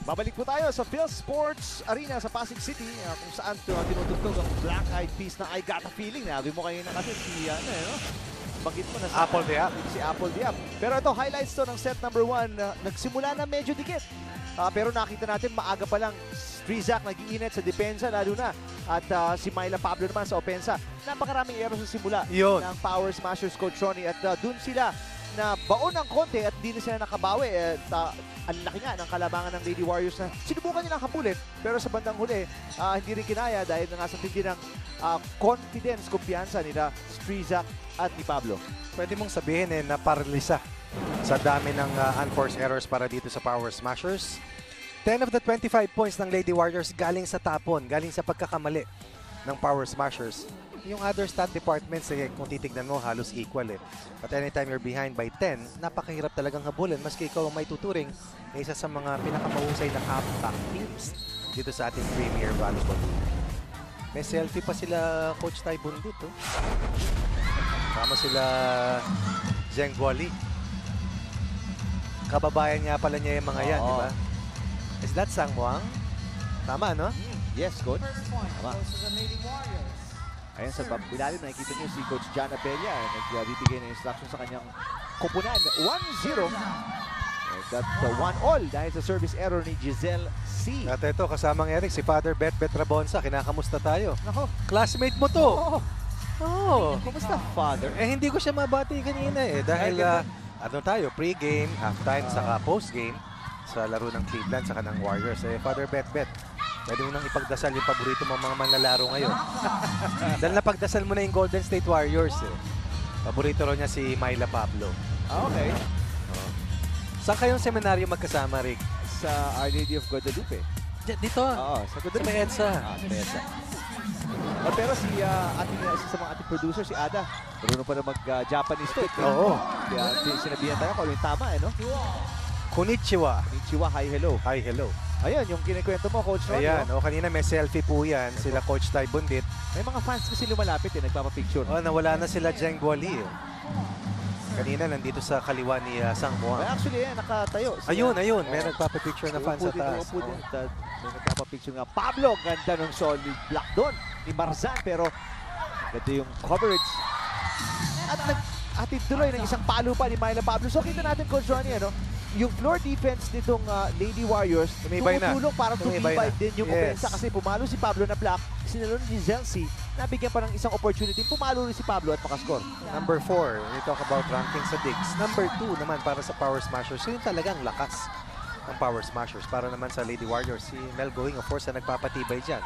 Babalik po tayo sa Phil Sports Arena sa Pasig City kung saan tinutugtog ang Black Eyed Peas na I Got a Feeling. Nabi mo kayo na kasi si bagit mo na si Apple Diab. Si Apple Diab. Pero ito, highlights to ng set number 1. Nagsimula na medyo dikit. Pero nakita natin maaga pa lang Strizak nag-iinit sa depensa lalo na. At si Myla Pablo naman sa opensa. Napakaraming errors sa simula ng Power Smashers Coach Ronnie. At dun sila na baon ng konti at di na sila nakabawi. Ang laki nga ng kalabangan ng Lady Warriors na sinubukan nilang habulin pero sa bandang huli hindi rin kinaya dahil nga sa tindi ng confidence, kumpiyansa nila Strizak at ni Pablo. Pwede mong sabihin na paralisa sa dami ng unforced errors para dito sa Power Smashers. 10 of the 25 points ng Lady Warriors galing sa tapon, galing sa pagkakamali ng Power Smashers. Yung other stat departments, kung titignan mo, halos equal But anytime you're behind by 10, napakahirap talagang habulin. Maski ikaw ang may tuturing, isa sa mga pinakamahusay na compact teams dito sa ating Premier Volleyball. May selfie pa sila Coach Tai Bundit. Kama sila Zheng Guoli. Kababayan niya pala niya yung mga yan, di ba? Is that Sang Muang? Tama, no? Yes, Coach. Tama. Ayan sa ilalim, nakikita niyo si Coach John Abella nagbibigay ng instruction sa kanyang kupunan. 1-0. That 1-all dahil sa service error ni Giselle C. At ito, kasamang Eric, si Father Bet Rabonsa. Kinakamusta tayo? Nako. Classmate mo to. Kumusta, Father? Hindi ko siya mabati kanina dahil tayo, pre-game, halftime, saka post-game sa laro ng Cleveland, saka ng Warriors. Father Bet, pwede mo nang ipagdasal yung paborito mong mga manlalaro ngayon. Dahil napagdasal mo na yung Golden State Warriors. Paborito rin niya si Myla Pablo. Okay. Saan kayong seminaryo magkasama, Rick? Sa Our Lady of Guadalupe. Dito? Oo, sa Guadalupe. Sa may EDSA. Sa may EDSA. Pero si isa sa mga ating producer, si Ada, marunong pa na mag-Japanese to. Oo. Kaya sinabihan tayo kung yung tama, no? Konnichiwa. Konnichiwa, hi, hello. Hi, hello. Ayan, yung kinikwento mo, Coach Ronnie. Ayan, kanina may selfie po yan, sila Coach Tai Bundit. May mga fans kasi lumalapit nagpapapicture. Nawala na sila Zheng Guoli. Kanina nandito sa kaliwa ni Sang Muang. Actually, nakatayo. Ayun. May nagpapapicture na fan sa taas. May nagpapapicture nga. Pablo, ganda ng solid block doon ni Marzan. Pero, ganda yung coverage. At nag-atid tuloy ng isang palo pa ni Myla Pablo. So, kita natin, Coach Ronnie, yung floor defense nitong Lady Warriors tumutulong para tumibay din yung opensa kasi pumalo si Pablo na block, sinalo ni Giselle C, nabigyan pa ng isang opportunity, pumalo rin si Pablo at makascore. Number 4, we talk about ranking sa digs. Number 2 naman para sa Power Smashers, yun talagang lakas ng Power Smashers. Para naman sa Lady Warriors, si Mel Going, of course, na nagpapatibay dyan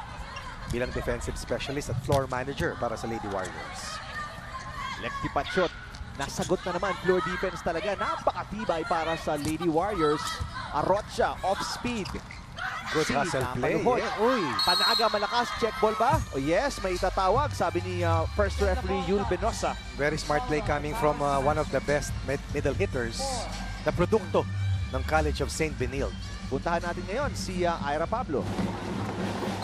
bilang defensive specialist at floor manager para sa Lady Warriors. Lefty pat shot. Nasagot na naman, floor defense talaga. Napakatibay para sa Lady Warriors. Arrocha, off-speed. Good hustle play. Panaga, malakas. Check ball ba? Oh yes, may itatawag. Sabi ni first referee, Yul Benosa. Very smart play coming from one of the best middle hitters na produkto ng College of St. Benilde. Puntahan natin ngayon si Ira Pablo.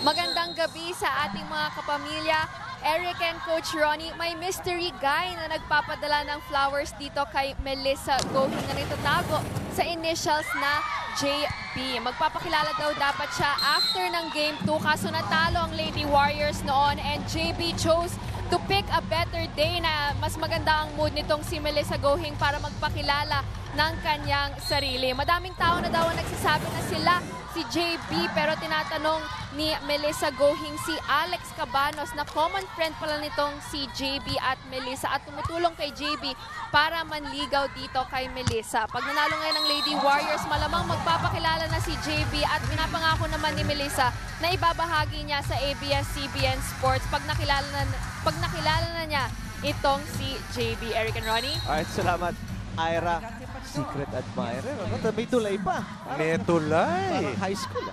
Magandang gabi sa ating mga kapamilya. Eric and Coach Ronnie, may mystery guy na nagpapadala ng flowers dito kay Melissa Gohing na nagtatago sa initials na JB. Magpapakilala daw dapat siya after ng Game 2 kaso natalo ang Lady Warriors noon and JB chose to pick a better day na mas maganda ang mood nitong si Melissa Gohing para magpakilala ng kanyang sarili. Madaming tao na daw ang nagsasabi na sila si JB pero tinatanong ni Melissa Gohing si Alex Cabanos na common friend pala nitong si JB at Melissa at tumutulong kay JB para manligaw dito kay Melissa. Pag nanalo ngayon ng Lady Warriors, malamang magpapakilala na si JB at pinapangako naman ni Melissa na ibabahagi niya sa ABS-CBN Sports pag nakilala na niya itong si JB. Eric and Ronnie? Alright, salamat. Ira, secret admirer. May tulay pa. May tulay. Parang high school.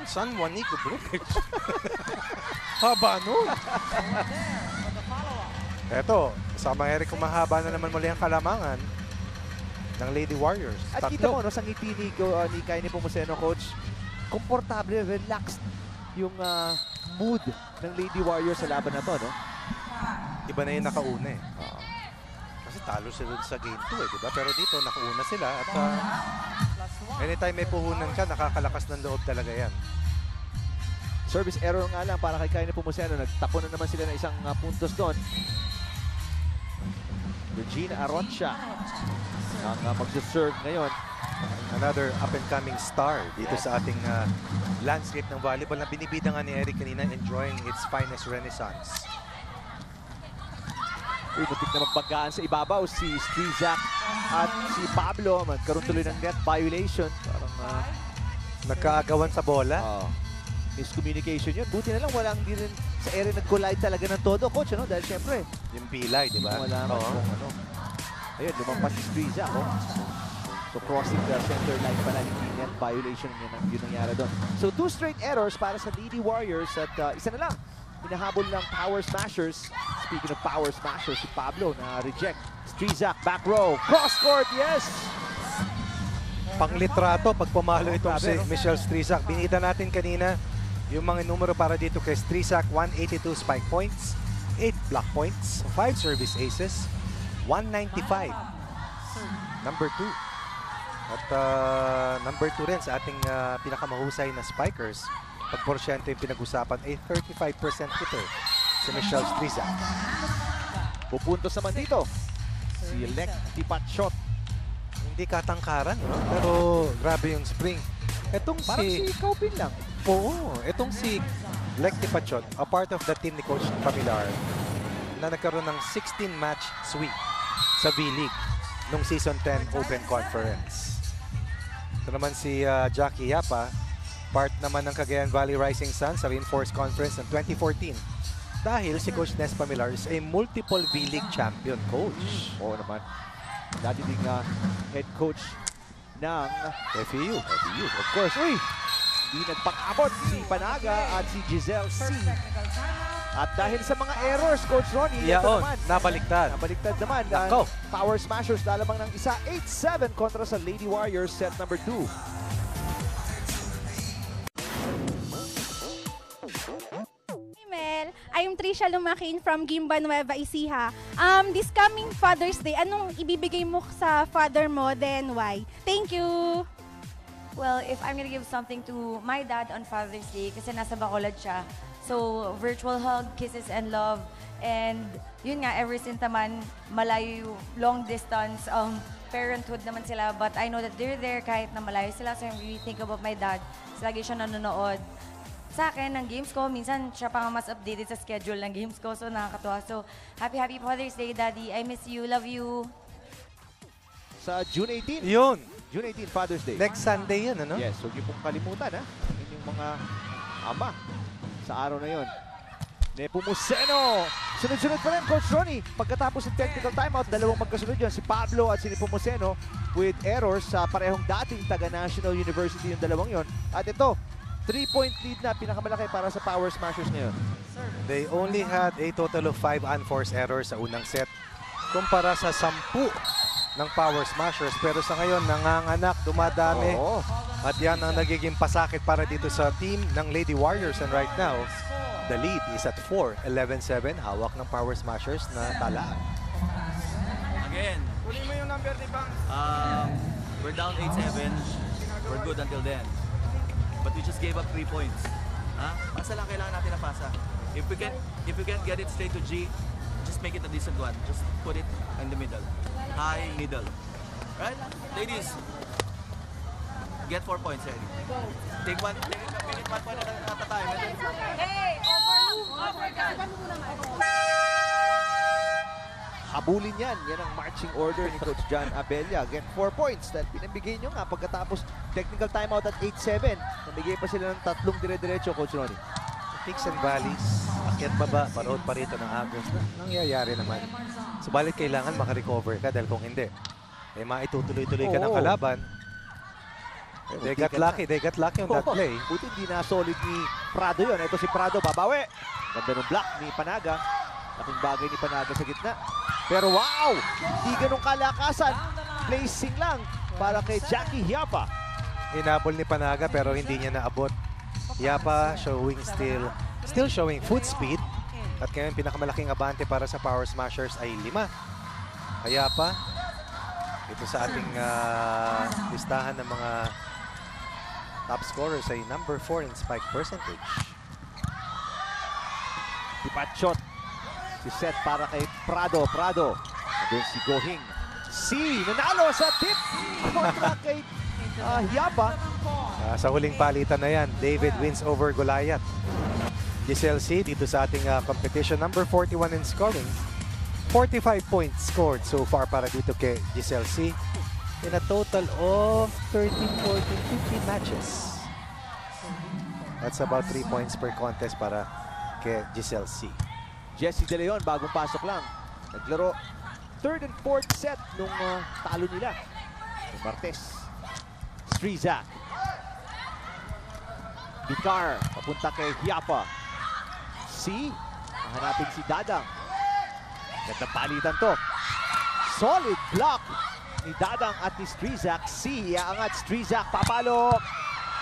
San Juanico, bro. Haba nun. Eto, kasama Eric, kumahaba na naman muli ang kalamangan ng Lady Warriors. At kita mo, sa ngiti ni Kaini Pumuseno, Coach, komportable, relaxed yung mood ng Lady Warriors sa laban na to, no? Iba na yung nakauna kasi talo sila sa game 2 di ba? Pero dito, nakuuna sila at anytime may puhunan ka, nakakalakas ng loob talaga yan. Service error nga lang para kay Kyle Nepomuceno. Nagtapon na naman sila ng isang puntos doon. Regina Arocha ang magsaserve ngayon. Another up-and-coming star dito sa ating landscape ng volleyball na binibida nga ni Eric kanina, enjoying its finest renaissance. Uy, muntik na magbagaan sa ibabaw si Strizak at si Pablo. Magkaroon tuloy ng net violation. Parang Nagkaagawan sa bola. miscommunication yun. Buti na lang walang di rin sa area nag-collide talaga ng todo, coach, ano? Dahil syempre, Yung pilay, di ba? wala naman kung ano. Ayun, lumampas si Strizak, oh. So crossing the center line pala, hindi net violation yun nangyari doon. So 2 straight errors para sa Lady Warriors at isa na lang. Hinahabol ng Power Smashers. Speaking of Power Smashers, si Pablo na reject. Strizak, back row. Cross court, yes! Panglitrato pag pumalo itong si Grabe, no? Michelle Strizak. Binita natin kanina yung mga numero para dito kay Strizak. 182 spike points, 8 block points, 5 service aces, 195. Number 2. At number 2 rin sa ating pinakamahusay na spikers. Pag porsyento yung pinag-usapan ay 35% hitter si Michelle Strizak. Pupuntos naman dito. Si Lek Tipatshot. Hindi katangkaran, no? Pero grabe yung spring. Etong Parang si Kaupin lang. Oo, itong si Lek Tipatshot, a part of the team ni Coach Pamilar, na nagkaroon ng 16-match sweep sa V-League nung Season 10 Open Conference. Ito naman si Jackie Yapa, part naman ng Cagayan Valley Rising Sun sa Reinforced Conference ng 2014. Dahil si Coach Nes Pamilar is a multiple V-League champion coach. Oo naman. Dati ding head coach ng FEU. Of course, uy! Hindi nagpang-abot si Panaga at si Giselle C. At dahil sa mga errors, Coach Ronnie, ito Yaon, naman. nabaliktad. Nabaliktad naman. Nako. Power Smashers lalamang ng isa. 8-7 kontra sa Lady Warriors set number 2. I'm Trisha Lumakin from Gimba, Nueva Ecija. This coming Father's Day, anong ibibigay mo sa father mo, then why? Thank you! Well, if I'm gonna give something to my dad on Father's Day, kasi nasa Bacolod siya. So, virtual hug, kisses, and love. And yun nga, ever since naman, malayo, long distance, parenthood naman sila. But I know that they're there kahit na malayo sila. So, I really think about my dad. So, lagi siya nanonood sa akin ng games ko. Minsan, siya pa nga mas updated sa schedule ng games ko. So, nakakatuwa. So, happy Father's Day, Daddy. I miss you. Love you. Sa June 18. Yun. June 18, Father's Day. Next Sunday yan, ano? Yes, huwag niyo pong kalimutan, ha? Yun yung mga ama sa araw na yun. Nepomuceno! Sunod-sunod pa rin, Coach Ronnie. Pagkatapos ng technical timeout, dalawang magkasunod yun. Si Pablo at si Nepomuceno with errors sa parehong dating taga-National University yung dalawang yon. At ito, 3-point lead na, pinakamalaki para sa Power Smashers ngayon. They only had a total of 5 unforced errors sa unang set kumpara sa 10 ng Power Smashers. Pero sa ngayon, nanganganak, dumadami. Oo. At yan ang nagiging pasakit para dito sa team ng Lady Warriors. And right now, the lead is at 4, 11-7. Hawak ng Power Smashers na tala. Again. Kunin mo yung number ni Bang. We're down 8-7. We're good until then. But we just gave up 3 points. Pasa lang kailangan natin na pasa. If we can get it straight to G, just make it a decent one. Just put it in the middle. High middle. Right? Ladies, get 4 points ready. Take one point at a time. Habulin yan. Yan ang marching order ni Coach John Abella. Get 4 points. Dahil pinabigay nyo nga pagkatapos technical timeout at 8-7. Namigay pa sila ng 3 dire-diretso, Coach Ronnie. Peaks and valleys, akyat baba, parood pa rito ng agos. Nangyayari naman. Subalit kailangan makarecover ka dahil kung hindi, eh maitutuloy-tuloy ka ng Oo. kalaban. They got lucky on that play. Buti hindi na solid ni Prado yun. Ito si Prado, babawi. Ganda ng block ni Panaga. Laking bagay ni Panaga sa gitna. Pero wow! Hindi ganun kalakasan. Placing lang para kay Jackie Yapa. Hinabol ni Panaga pero hindi niya naabot. Yapa showing still showing foot speed. At ngayon pinakamalaking abante para sa Power Smashers ay 5. Kaya pa, ito sa ating listahan ng mga top scorers ay number 4 in spike percentage. Tipachot. Si set para kay Prado. Prado. Doon si Gohing. C. Nanalo sa tip. Kontra kay Hiapa. Sa huling palitan na yan, David wins over Goliath. Giselle C dito sa ating competition. Number 41 in scoring. 45 points scored so far para dito kay Giselle C. In a total of 13, 14, 15 matches. That's about 3 points per contest para kay Giselle C. Jesse De Leon, bagong pasok lang. Naglaro 3rd and 4th set nung talo nila. Yung Martes. Strizak. Vicar, papunta kay Hiapa. C. Hahanapin si Dadang. Gandang palitan to. Solid block ni Dadang at ni Strizak. C. Aangat Strizak. Papalo.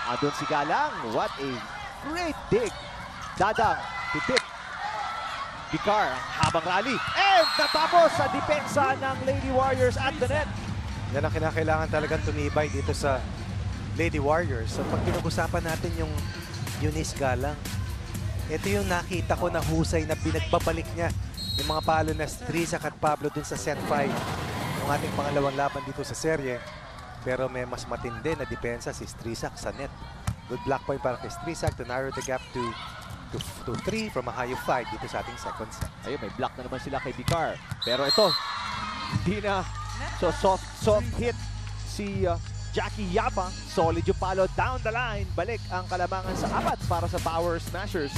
Andun si Galang. What a great dig. Dadang. Titip. Vicar, habang rally. And natapos sa depensa ng Lady Warriors at the net. Yan ang kinakailangan talagang tumibay dito sa Lady Warriors. So pag pinag-usapan natin yung Eunice Galang, ito yung nakita ko na husay na pinagbabalik niya yung mga palo na Strizak at Pablo dun sa set 5 ng ating pangalawang laban dito sa serye. Pero may mas matindi na depensa si Strizak sa net. Good block point para kay Strizak to narrow the gap to 3 from a high of 5 dito sa ating second set. Ayun, may block na naman sila kay Vicar. Pero ito, hindi na. So soft hit si Jackie Yapa. Solid yung palo down the line. Balik ang kalamangan sa 4 para sa Power Smashers.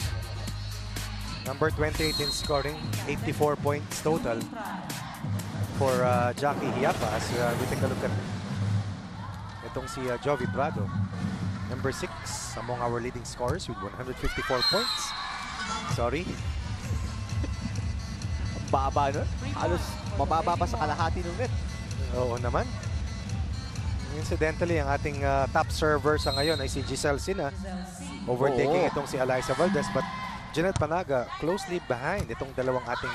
Number 28 in scoring, 84 points total for Jackie Hiapa as we take a look at itong si Jovi Prado. Number 6 among our leading scorers with 154 points. Sorry. Baba nun. Halos mababa pa sa kalahati ng net. Oo naman. Incidentally, ang ating top server sa ngayon ay si Giselle Sina. Overtaking itong si Eliza Valdez. But Jeanette Panaga closely behind itong dalawang ating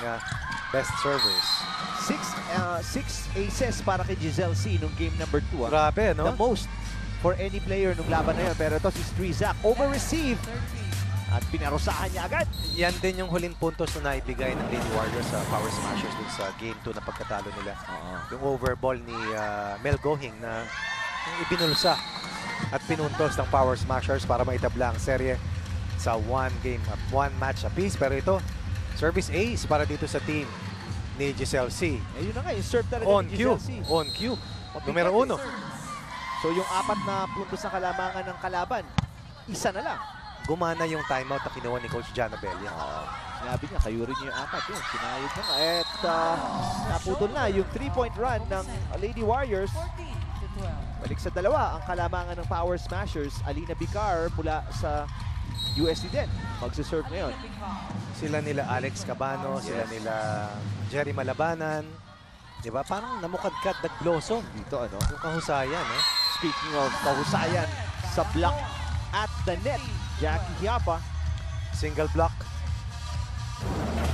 best servers. 6 aces para kay Giselle C nung game number 2. Grabe, no? The most for any player nung laban na yun. Pero ito si Strizak, over-receive. At pinarusahan niya agad. Yan din yung huling puntos na naibigay ng Lady Warriors sa Power Smashers dun sa game 2 na pagkatalo nila. Yung overball ni Mel Gohing na ibinulsa at pinuntos ng Power Smashers para maitabla ang serye sa one match apiece. Pero ito, service ace para dito sa team ni Giselle C. Yun na nga, yung serve talaga On ni cue. Giselle C. On cue. Numero 1. So yung 4 na puntos sa kalamangan ng kalaban, isa na lang. Gumana yung timeout na kinuha ni Coach Jana Belia. Sinabi niya, kayo rin yung 4. Yun, sinayod na nga. At naputol na yung 3-point run ng Lady Warriors. Balik sa 2 ang kalamangan ng Power Smashers. Alina Vicar mula sa USD din. Magsiserve ngayon. Sila nila Alex Cabano, sila nila Jerry Malabanan. Diba? Parang namukadkad, nag-blossom. Dito ano? Yung kahusayan, eh. Speaking of kahusayan sa block at the net, Jackie Hiapa. Single block.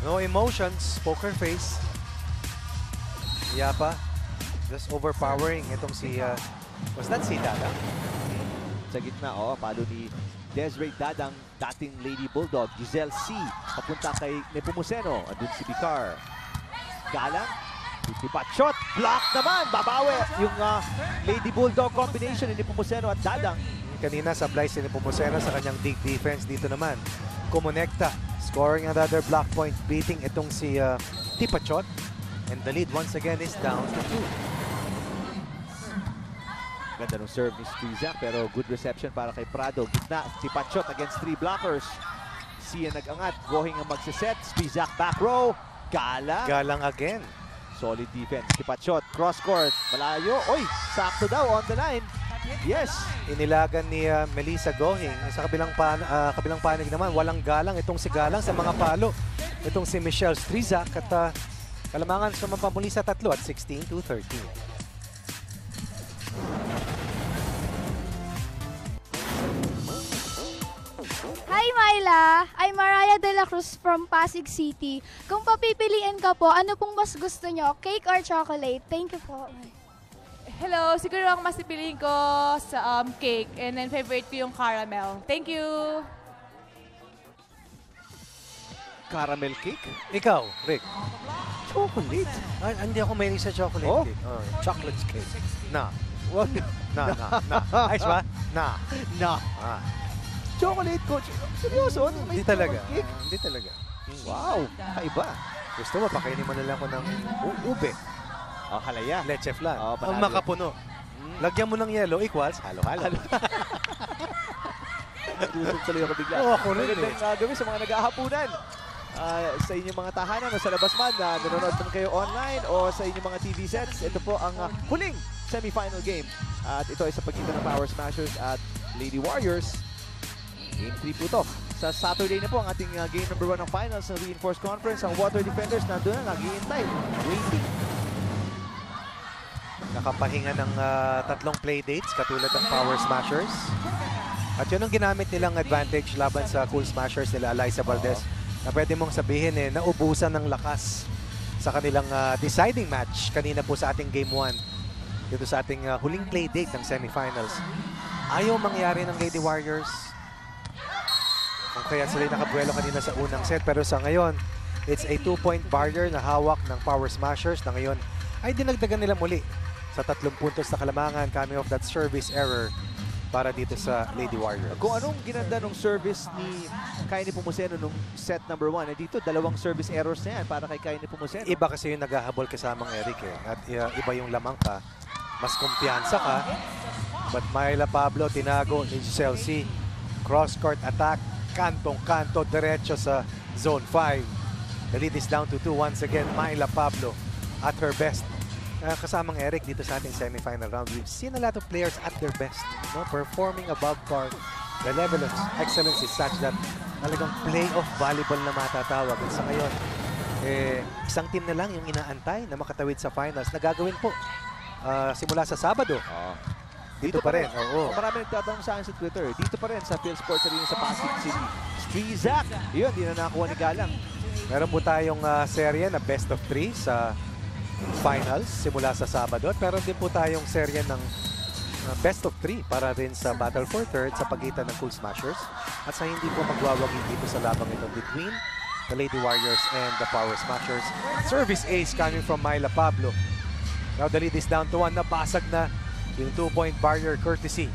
No emotions, poker face. Hiapa, just overpowering itong si, was that si Dada? Sa gitna, palo ni Desiree Dadang, dating Lady Bulldog. Giselle C, papunta kay Nepomuceno. Andun si Vicar. Galang, titipat shot, block naman, babawi yung Lady Bulldog combination ni Nepomuceno at Dadang. Kanina sablay si Nepomuceno sa kanyang dig defense. Dito naman, kumonekta, scoring another block point, beating itong si Tipachot. And the lead once again is down to 2. Ganda ng serve ni Strizak, pero good reception para kay Prado. Gitna, Tipachot against 3 blockers. Siya nag-angat, Gohing ang magsiset. Strizak back row, Galang again. Solid defense. Tipachot, cross court, malayo. Oy, sakto daw on the line. Yes. Inilagan ni Melissa Gohing. Sa kabilang panig naman, walang Galang. Itong si Galang sa mga palo. Itong si Michelle Strizak at kalamangan sa mapamuli sa 3 at 16-13. Hi Hi, Myla. I'm Mariah De La Cruz from Pasig City. Kung papipiliin ka po, ano pong mas gusto nyo? Cake or chocolate? Thank you po. Hello, siguro ang mas pipiliin ko sa cake and then favorite ko yung caramel. Thank you! Caramel cake? Ikaw, Rick. Chocolate. Hindi ako mahilig sa chocolate Oh? cake. Chocolate cake. Na. Wag Na. Ayos ba? Na. na. Ah. Chocolate, coach. Seryoso? Hindi talaga. Hindi talaga. Wow, kaiba. Gusto mo, pakainin mo na lang ako ng ube. Oh, halaya. Leche flan. Oh, Ang panalo. makapuno. Lagyan mo ng yellow equals halo-halo. Nagutom tuloy ako bigla. Oo, ako rin Magandang gabi sa mga nag-aahapunan. Sa inyong mga tahanan o sa labas man na nanonood man kayo online o sa inyong mga TV sets. Ito po ang huling semi-final game. At ito ay sa pagitan ng Power Smashers at Lady Warriors. Game 3 po ito. Sa Saturday na po ang ating game number 1 ng finals ng Reinforced Conference. Ang Water Defenders nandun na, naghihintay. Waiting. Nakapahinga ng tatlong playdates katulad ng Power Smashers. At yun ang ginamit nilang advantage laban sa Cool Smashers nila Alyssa Valdez. Na pwede mong sabihin naubusan ng lakas sa kanilang deciding match kanina po sa ating Game 1. Dito sa ating huling playdate ng semifinals. Ayaw mangyari ng Lady Warriors. Kung kaya sila nakabuelo kanina sa unang set. Pero sa ngayon, it's a 2-point barrier na hawak ng Power Smashers na ngayon ay dinagdagan nila muli sa 3 puntos na kalamangan coming off that service error para dito sa Lady Warriors. Kung anong ginanda ng service ni Kaini Pumuseno nung set number 1, dito 2 service errors na yan para kay Kaini Pumuseno. Iba kasi yung naghahabol kasamang Eric at iba yung lamang ka. Mas kumpiyansa ka. But Myla Pablo, tinago ni Giselle C. Cross-court attack, kantong-kanto, diretso sa zone 5. The lead is down to 2 once again. Myla Pablo at her best. Kasamang Eric dito sa ating semifinal round. We've seen a lot of players at their best, performing above par. The level of excellence is such that talagang playoff volleyball na matatawag. At sa ngayon, isang team na lang yung inaantay na makatawid sa finals na gagawin po simula sa Sabado. Dito pa rin. Oo. Marami nagtatanong sa akin sa Twitter. Dito pa rin sa Phil Sports Arena sa Pasig City. Strizak. Yun, di na nakakuha ni Galang. Meron po tayong serye na best of 3 sa finals simula sa Sabado. At meron din po tayong serye ng best of 3 para rin sa Battle for Third sa pagitan ng Cool Smashers. At sa hindi po magwawagi dito sa labang ito between the Lady Warriors and the Power Smashers. Service ace coming from Myla Pablo. Now the lead is down to 1. Nabasag na yung 2-point barrier courtesy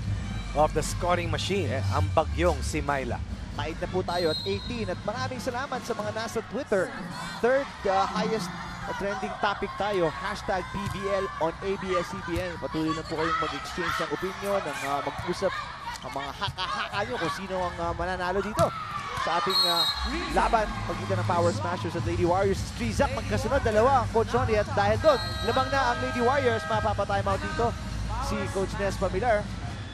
of the scoring machine. Ang bagyong si Myla. Tied na po tayo at 18. At maraming salamat sa mga nasa Twitter. Third highest trending topic tayo. Hashtag PBL on ABS-CBN. Patuloy na po kayong mag-exchange ng opinion, ng mag-usap ang mga haka-haka nyo kung sino ang mananalo dito sa ating laban pagitan ng Power Smashers at Lady Warriors. Strizak magkasunod, 2 ang Coach Ronnie. At dahil doon, lamang na ang Lady Warriors. Mapapatime out dito si Coach Nes Pamilar.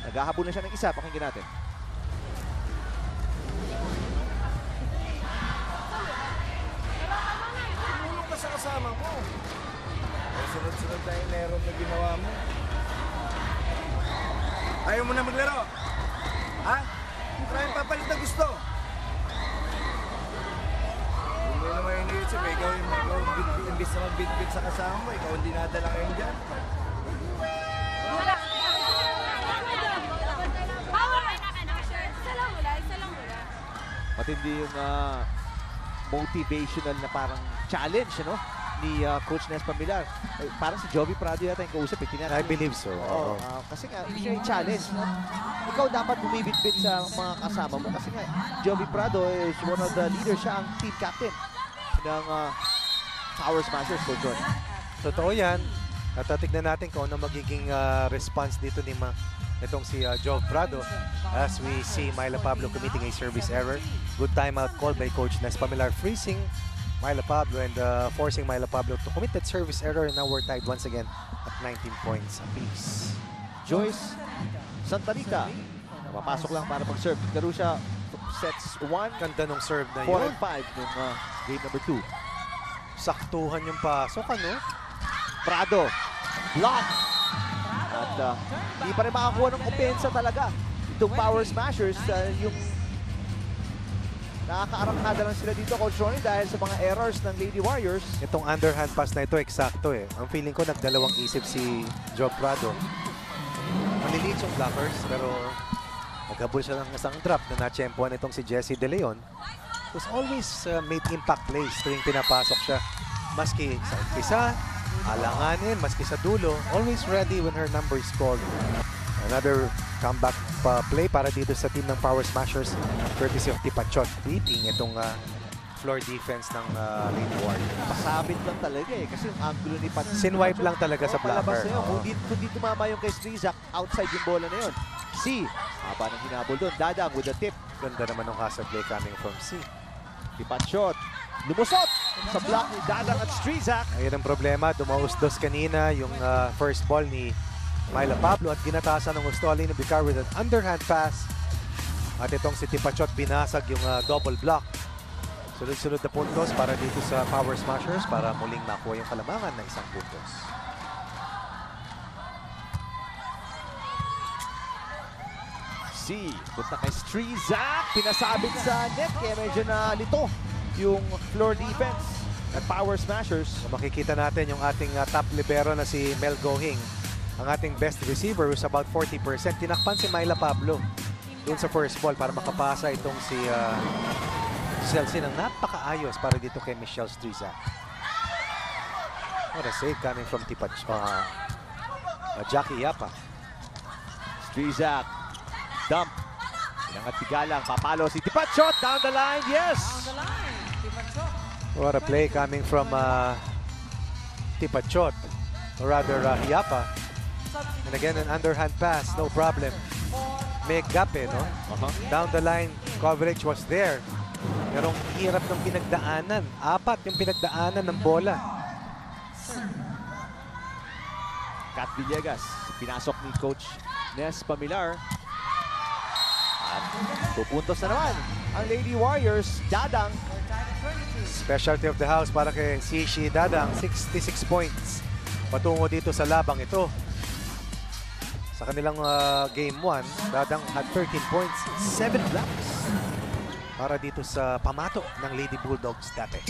Naghahabol na siya ng isa. Pakinggan natin. Sa kasama mo. Sunod-sunod na yung meron na ginawa mo. Ayaw mo na maglaro? Ha? Maraming papalit na gusto. Hindi naman yung iniisip. Ikaw imbis na magbitbit sa kasama mo. Ikaw hindi nadala ngayon dyan. Matindi yung motivational na parang challenge, ni Coach Nes Pamilar. Parang si Jovi Prado yata yung kausap. I believe so. Oo, kasi nga, siya yung challenge. Ikaw dapat bumibit-bit sa mga kasama mo. Kasi nga, Jovi Prado is one of the leaders. Siya ang team captain ng Power Smashers, Coach John. Totoo yan. At tignan natin kung ano magiging response dito ni itong si Jove Prado as we see Myla Pablo committing a service error. Good timeout call by Coach Nes Pamilar, freezing Myla Pablo and forcing Myla Pablo to commit that service error. And now we're tied once again at 19 points apiece. Joyce Santa Rita, mapasok lang para pag-serve. Laro siya sets 1, Ganda nung serve na 4, yun. and 5 nung game number 2. Saktuhan yung pasok, Prado, block. At hindi pa rin makakuha ng kumpensa talaga. Itong Power Smashers, yung nakakaarangkada lang sila dito, Coach Ronnie, dahil sa mga errors ng Lady Warriors. Itong underhand pass na ito, eksakto eh. Ang feeling ko, nagdalawang isip si Joe Prado. Maliliit yung blockers, pero naghabol siya ng isang drop na natsyempoan itong si Jessie De Leon. Was always made impact plays tuwing pinapasok siya. Maski sa umpisa, alanganin, maski sa dulo, always ready when her number is called. Another comeback play para dito sa team ng Power Smashers, courtesy of Tipachot, beating itong floor defense ng Lady Warriors. Pasabit lang talaga eh, kasi yung angulo ni Pat. Sinwipe lang talaga sa Palabas blocker. na yun. Kung di tumama yung kay Strizak, outside yung bola na yun. C, haba ng hinabol doon. Dadang with the tip. Ganda naman ng hustle play coming from C. Tipat shot. Lumusot sa block ni Dadang at Strizak. Ayun ang problema, dumausdos kanina yung first ball ni Myla Pablo at ginatasan ng Ustolino Bicar with an underhand pass. At itong si Tipachot binasag yung double block. Sunod-sunod na puntos para dito sa Power Smashers para muling makuha yung kalamangan ng isang puntos. C, punta kay Strizak. Pinasabit sa net kaya medyo nalito yung floor defense at Power Smashers. So makikita natin yung ating top libero na si Mel Gohing. Ang ating best receiver was about 40%. Tinakpan si Myla Pablo doon sa first ball para makapasa itong si Chelsea ng napakaayos para dito kay Michelle Strizak. What a save coming from Jackie Yapa. Strizak, dump. Inangat tigalang, papalo si Tipachot. Down the line, yes! What a play coming from Tipachot, or rather Yapa. And again, an underhand pass, no problem. May gap eh, no? Down the line, coverage was there. Pero ang hirap ng pinagdaanan. Apat yung pinagdaanan ng bola. Kat Villegas, pinasok ni Coach Nes Pamilar. At pupuntos na naman ang Lady Warriors. Dadang. Specialty of the house para kay Shishi Dadang. 66 points. Patungo dito sa labang ito. Sa kanilang game 1, Dadang had 13 points, 7 blocks. Para dito sa pamato ng Lady Bulldogs dati.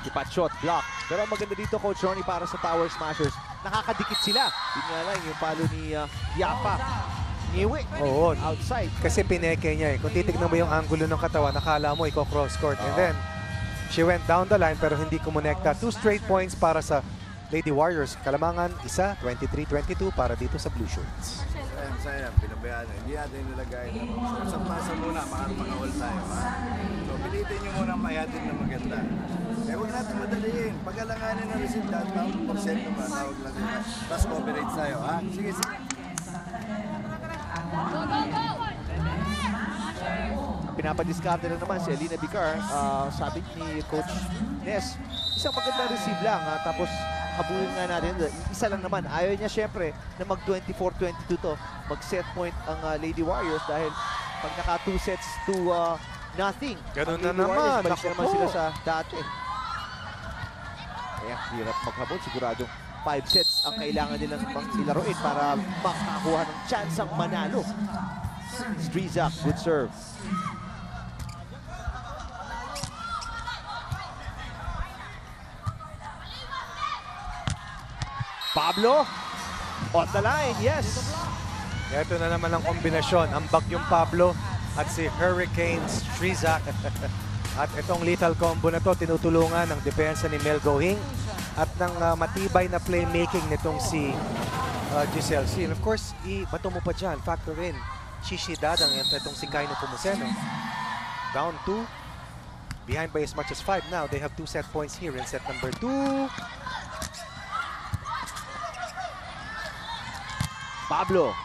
Tipachot, block. Pero ang maganda dito, Coach Ronnie, para sa Power Smashers, nakakadikit sila. Yun nga lang, yung palo ni Yapa. Niwi. Oo. Outside. Kasi pineke niya eh. Kung titignan mo yung angulo ng katawan, nakala mo cross court. And then, she went down the line pero hindi kumonekta. 2 straight points para sa Lady Warriors. Kalamangan, isa, 23-22 para dito sa Blue Shirts. Sayang, pinabayaan. Hindi natin nilagay. So, pasa muna, mga-all tayo. Ha? So, pilitin nyo muna mayatid na maganda. Eh, huwag natin madaliin. Pag-alanganin na receive lahat, tawag percent naman, tawag lang din. Tapos coverage tayo, ha? Sige, sige. Pinapadiskarte lang naman si Alina Bicar. Sabi ni Coach Nes, isang magandang receive lang. Tapos habulin nga natin. Isa lang naman. Ayaw niya syempre na mag 24-22 to. Mag-set point ang Lady Warriors dahil pag naka 2 sets to nothing. Ganun ang na Lady naman. Warriors, balik Naku naman po. sila sa dati. Kaya hirap maghabol. Siguradong 5 sets ang kailangan nilang ilaruin para makakuha ng chance ang manalo. Strizak, good serve. Pablo, on the line, yes. Ito na naman ang kombinasyon. Ang bagyong Pablo at si Hurricane Strizak. At itong lethal combo na to, tinutulungan ng depensa ni Mel Gohing at ng matibay na playmaking nitong si Giselle C. And of course, bato mo pa dyan, factor in Shishi Dadang at itong si Kaino Pumuseno. Down 2, behind by as much as 5 now. They have 2 set points here in set number 2. Pablo.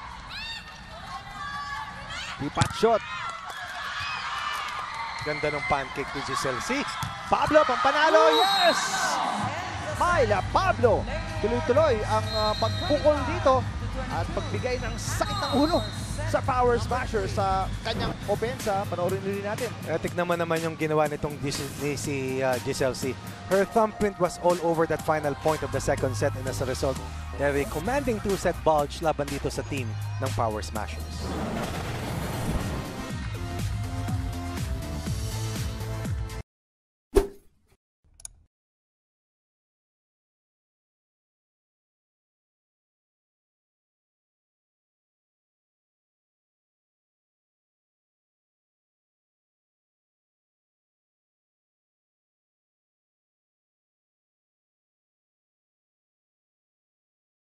Tipat shot. Ganda ng pancake ni Giselle C. Pablo, pampanalo, yes! Myla Pablo. Tuloy-tuloy ang pagpukol dito at pagbigay ng sakit ng ulo sa Power Smashers sa kanyang opensa. Panoorin rin natin. Tignan naman yung ginawa nitong si Giselle C. Her thumbprint was all over that final point of the second set and as a result, they have a commanding 2-set bulge laban dito sa team ng Power Smashers.